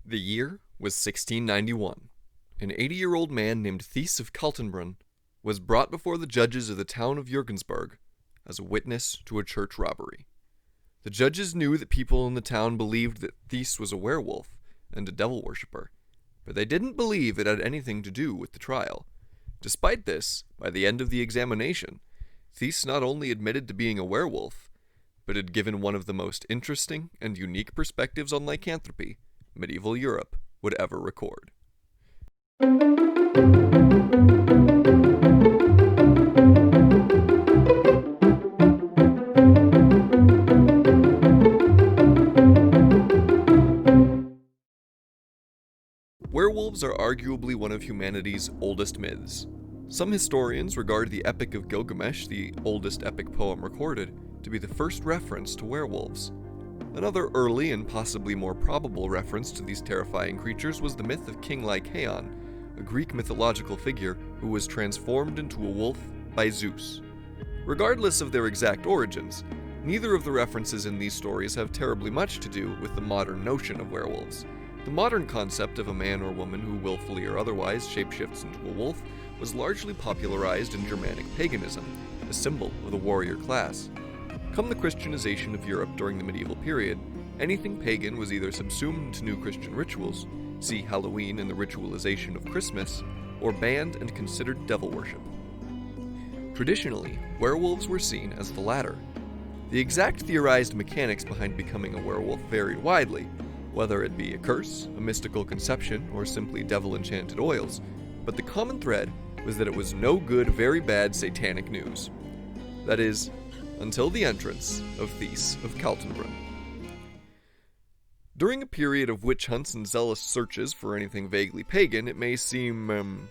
The year was 1691. An 80-year-old man named Thies of Kaltenbrunn was brought before the judges of the town of Jürgensburg as a witness to a church robbery. The judges knew that people in the town believed that Thies was a werewolf and a devil worshipper, but they didn't believe it had anything to do with the trial. Despite this, by the end of the examination, Thies not only admitted to being a werewolf, but had given one of the most interesting and unique perspectives on lycanthropy medieval Europe would ever record. Werewolves are arguably one of humanity's oldest myths. Some historians regard the Epic of Gilgamesh, the oldest epic poem recorded, to be the first reference to werewolves. Another early and possibly more probable reference to these terrifying creatures was the myth of King Lycaon, a Greek mythological figure who was transformed into a wolf by Zeus. Regardless of their exact origins, neither of the references in these stories have terribly much to do with the modern notion of werewolves. The modern concept of a man or woman who willfully or otherwise shapeshifts into a wolf was largely popularized in Germanic paganism, a symbol of the warrior class. Come the Christianization of Europe during the medieval period, anything pagan was either subsumed into new Christian rituals, see Halloween and the ritualization of Christmas, or banned and considered devil worship. Traditionally, werewolves were seen as the latter. The exact theorized mechanics behind becoming a werewolf varied widely, whether it be a curse, a mystical conception, or simply devil-enchanted oils, but the common thread was that it was no good, very bad satanic news. That is, until the entrance of Thies of Kaltenbrunn. During a period of witch hunts and zealous searches for anything vaguely pagan, it may seem,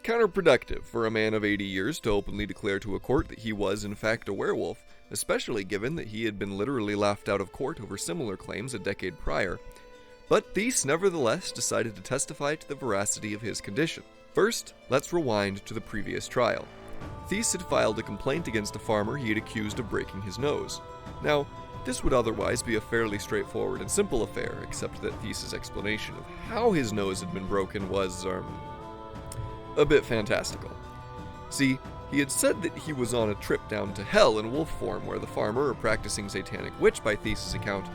counterproductive for a man of 80 years to openly declare to a court that he was in fact a werewolf, especially given that he had been literally laughed out of court over similar claims a decade prior. But Thies nevertheless decided to testify to the veracity of his condition. First, let's rewind to the previous trial. Thies had filed a complaint against a farmer he had accused of breaking his nose. Now, this would otherwise be a fairly straightforward and simple affair, except that Thies' explanation of how his nose had been broken was, a bit fantastical. See, he had said that he was on a trip down to hell in wolf form, where the farmer, a practicing satanic witch by Thies' account,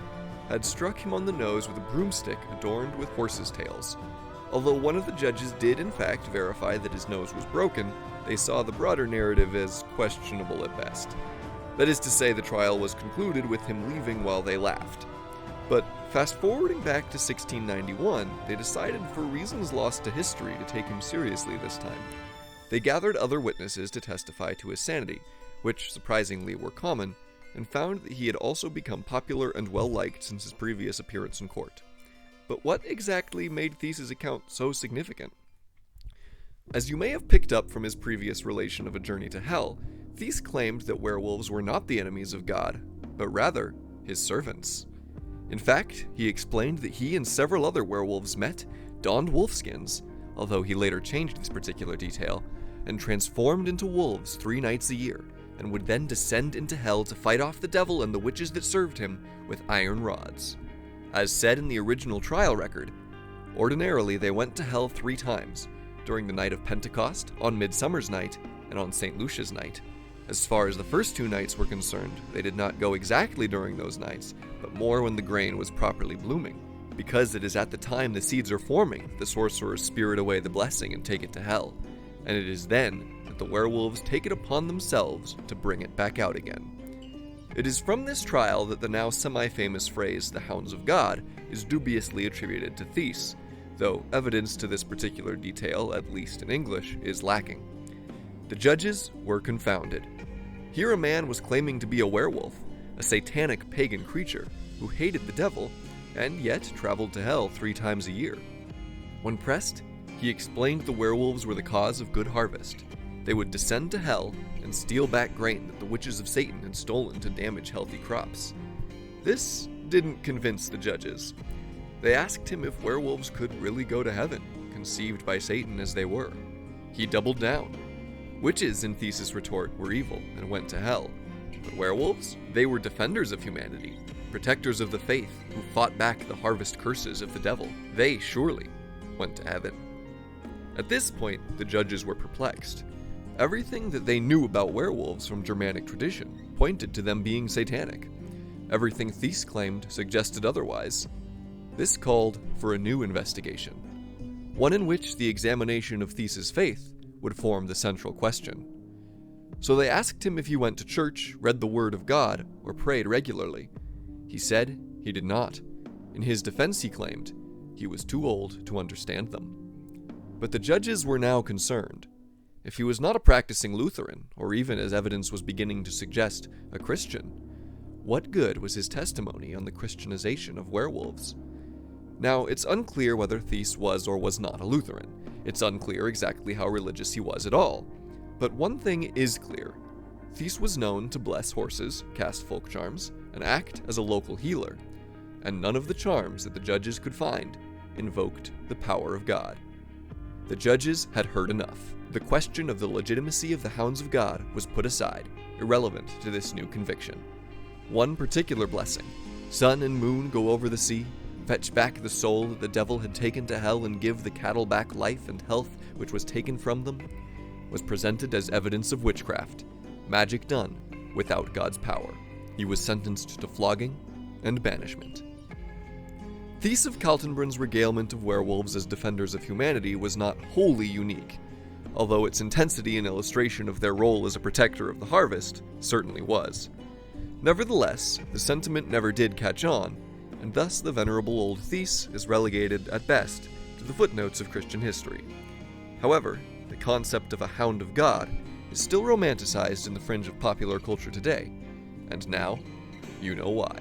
had struck him on the nose with a broomstick adorned with horses' tails. Although one of the judges did in fact verify that his nose was broken, they saw the broader narrative as questionable at best. That is to say, the trial was concluded with him leaving while they laughed. But fast forwarding back to 1691, they decided for reasons lost to history to take him seriously this time. They gathered other witnesses to testify to his sanity, which surprisingly were common, and found that he had also become popular and well-liked since his previous appearance in court. But what exactly made Thies' account so significant? As you may have picked up from his previous relation of a journey to hell, Thies claimed that werewolves were not the enemies of God, but rather his servants. In fact, he explained that he and several other werewolves met, donned wolfskins, although he later changed this particular detail, and transformed into wolves 3 nights a year, and would then descend into hell to fight off the devil and the witches that served him with iron rods. As said in the original trial record, ordinarily they went to hell 3 times, during the night of Pentecost, on Midsummer's Night, and on St. Lucia's Night. As far as the first 2 nights were concerned, they did not go exactly during those nights, but more when the grain was properly blooming, because it is at the time the seeds are forming the sorcerers spirit away the blessing and take it to hell, and it is then that the werewolves take it upon themselves to bring it back out again. It is from this trial that the now semi-famous phrase, the Hounds of God, is dubiously attributed to Thies, though evidence to this particular detail, at least in English, is lacking. The judges were confounded. Here a man was claiming to be a werewolf, a satanic pagan creature who hated the devil, and yet traveled to hell 3 times a year. When pressed, he explained the werewolves were the cause of good harvest. They would descend to hell and steal back grain that the witches of Satan had stolen to damage healthy crops. This didn't convince the judges. They asked him if werewolves could really go to heaven, conceived by Satan as they were. He doubled down. Witches, in Thies' retort, were evil and went to hell. But werewolves? They were defenders of humanity, protectors of the faith who fought back the harvest curses of the devil. They surely went to heaven. At this point, the judges were perplexed. Everything that they knew about werewolves from Germanic tradition pointed to them being satanic. Everything Thies claimed suggested otherwise. This called for a new investigation, one in which the examination of Thies's faith would form the central question. So they asked him if he went to church, read the Word of God, or prayed regularly. He said he did not. In his defense, he claimed he was too old to understand them. But the judges were now concerned. If he was not a practicing Lutheran, or even, as evidence was beginning to suggest, a Christian, what good was his testimony on the Christianization of werewolves? Now, it's unclear whether Thies was or was not a Lutheran. It's unclear exactly how religious he was at all. But one thing is clear. Thies was known to bless horses, cast folk charms, and act as a local healer. And none of the charms that the judges could find invoked the power of God. The judges had heard enough. The question of the legitimacy of the Hounds of God was put aside, irrelevant to this new conviction. One particular blessing, sun and moon go over the sea, fetch back the soul that the devil had taken to hell and give the cattle back life and health which was taken from them, was presented as evidence of witchcraft, magic done without God's power. He was sentenced to flogging and banishment. Thies of Kaltenbrun's regalement of werewolves as defenders of humanity was not wholly unique, although its intensity and illustration of their role as a protector of the harvest certainly was. Nevertheless, the sentiment never did catch on, and thus the venerable old Thies is relegated, at best, to the footnotes of Christian history. However, the concept of a Hound of God is still romanticized in the fringe of popular culture today, and now, you know why.